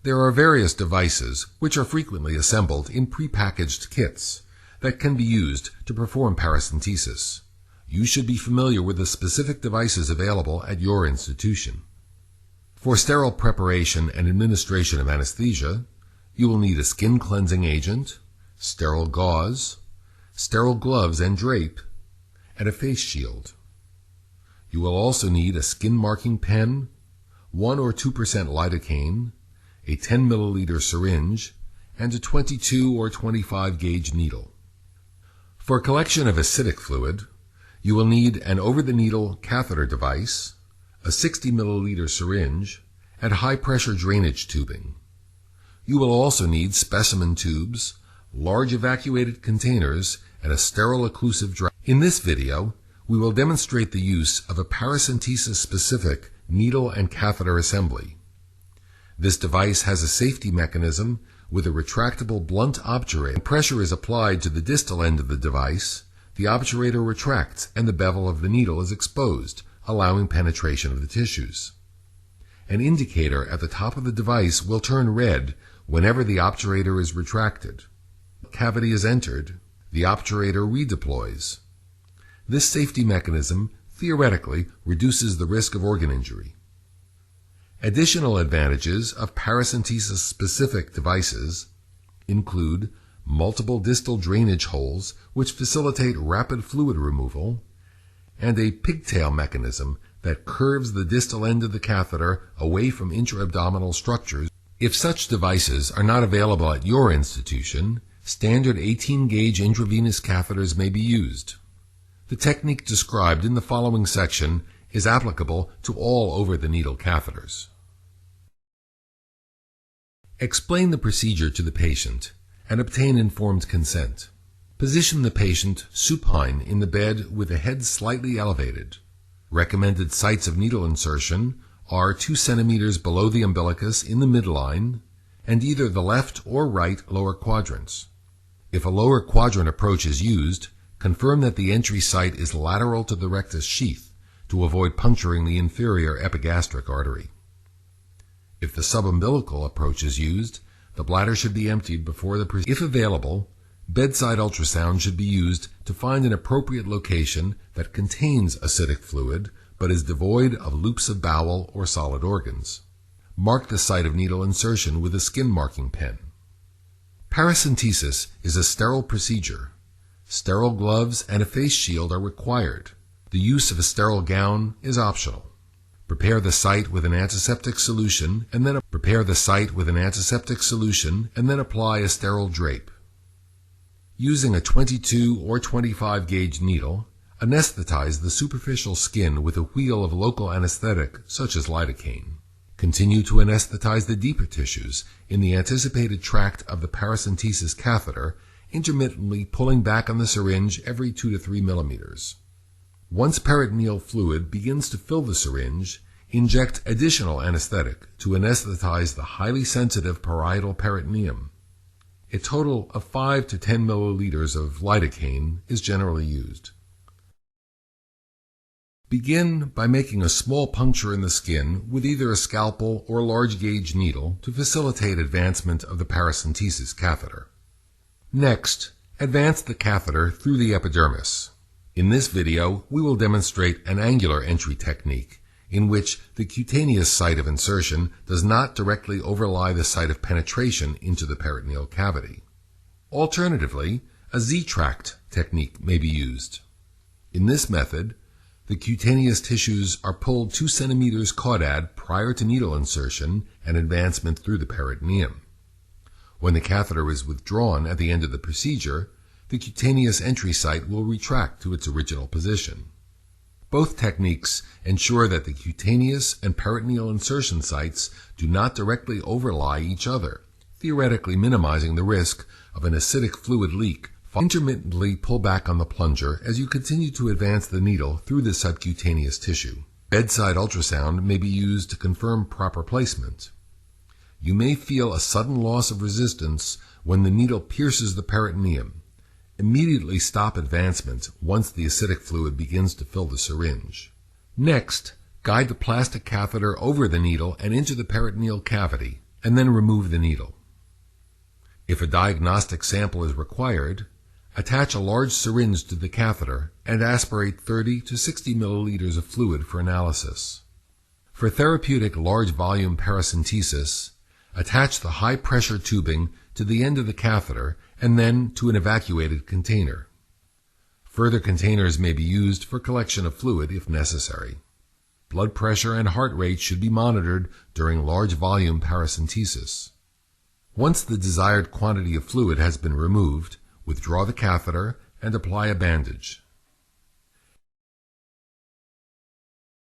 There are various devices which are frequently assembled in prepackaged kits that can be used to perform paracentesis. You should be familiar with the specific devices available at your institution. For sterile preparation and administration of anesthesia, you will need a skin cleansing agent, sterile gauze, sterile gloves and drape, and a face shield. You will also need a skin marking pen, 1 or 2% lidocaine, a 10 milliliter syringe, and a 22 or 25 gauge needle. For collection of acidic fluid, you will need an over-the-needle catheter device, a 60 milliliter syringe, and high-pressure drainage tubing. You will also need specimen tubes, large evacuated containers, and a sterile occlusive dry. In this video, we will demonstrate the use of a paracentesis-specific needle and catheter assembly. This device has a safety mechanism with a retractable blunt obturator. When pressure is applied to the distal end of the device, the obturator retracts and the bevel of the needle is exposed, allowing penetration of the tissues. An indicator at the top of the device will turn red whenever the obturator is retracted. When the cavity is entered, the obturator redeploys. This safety mechanism theoretically reduces the risk of organ injury. Additional advantages of paracentesis-specific devices include multiple distal drainage holes which facilitate rapid fluid removal, and a pigtail mechanism that curves the distal end of the catheter away from intra-abdominal structures. If such devices are not available at your institution, standard 18-gauge intravenous catheters may be used. The technique described in the following section is applicable to all over-the-needle catheters. Explain the procedure to the patient and obtain informed consent. Position the patient supine in the bed with the head slightly elevated. Recommended sites of needle insertion are 2 centimeters below the umbilicus in the midline and either the left or right lower quadrants. If a lower quadrant approach is used, confirm that the entry site is lateral to the rectus sheath to avoid puncturing the inferior epigastric artery. If the subumbilical approach is used, the bladder should be emptied before the procedure. If available, bedside ultrasound should be used to find an appropriate location that contains acidic fluid but is devoid of loops of bowel or solid organs. Mark the site of needle insertion with a skin marking pen. Paracentesis is a sterile procedure. Sterile gloves and a face shield are required. The use of a sterile gown is optional. Prepare the site with an antiseptic solution and then apply a sterile drape. Using a 22 or 25 gauge needle, anesthetize the superficial skin with a wheel of local anesthetic such as lidocaine. Continue to anesthetize the deeper tissues in the anticipated tract of the paracentesis catheter, intermittently pulling back on the syringe every 2 to 3 millimeters. Once peritoneal fluid begins to fill the syringe, inject additional anesthetic to anesthetize the highly sensitive parietal peritoneum. A total of 5 to 10 milliliters of lidocaine is generally used. Begin by making a small puncture in the skin with either a scalpel or large gauge needle to facilitate advancement of the paracentesis catheter. Next, advance the catheter through the epidermis. In this video, we will demonstrate an angular entry technique in which the cutaneous site of insertion does not directly overlie the site of penetration into the peritoneal cavity. Alternatively, a Z-tract technique may be used. In this method, the cutaneous tissues are pulled 2 centimeters caudad prior to needle insertion and advancement through the peritoneum. When the catheter is withdrawn at the end of the procedure, the cutaneous entry site will retract to its original position. Both techniques ensure that the cutaneous and peritoneal insertion sites do not directly overlie each other, theoretically minimizing the risk of an acidic fluid leak. Intermittently pull back on the plunger as you continue to advance the needle through the subcutaneous tissue. Bedside ultrasound may be used to confirm proper placement. You may feel a sudden loss of resistance when the needle pierces the peritoneum. Immediately stop advancement once the acidic fluid begins to fill the syringe. Next, guide the plastic catheter over the needle and into the peritoneal cavity and then remove the needle. If a diagnostic sample is required, attach a large syringe to the catheter and aspirate 30 to 60 milliliters of fluid for analysis. For therapeutic large volume paracentesis, attach the high-pressure tubing to the end of the catheter and then to an evacuated container. Further containers may be used for collection of fluid if necessary. Blood pressure and heart rate should be monitored during large volume paracentesis. Once the desired quantity of fluid has been removed, withdraw the catheter and apply a bandage.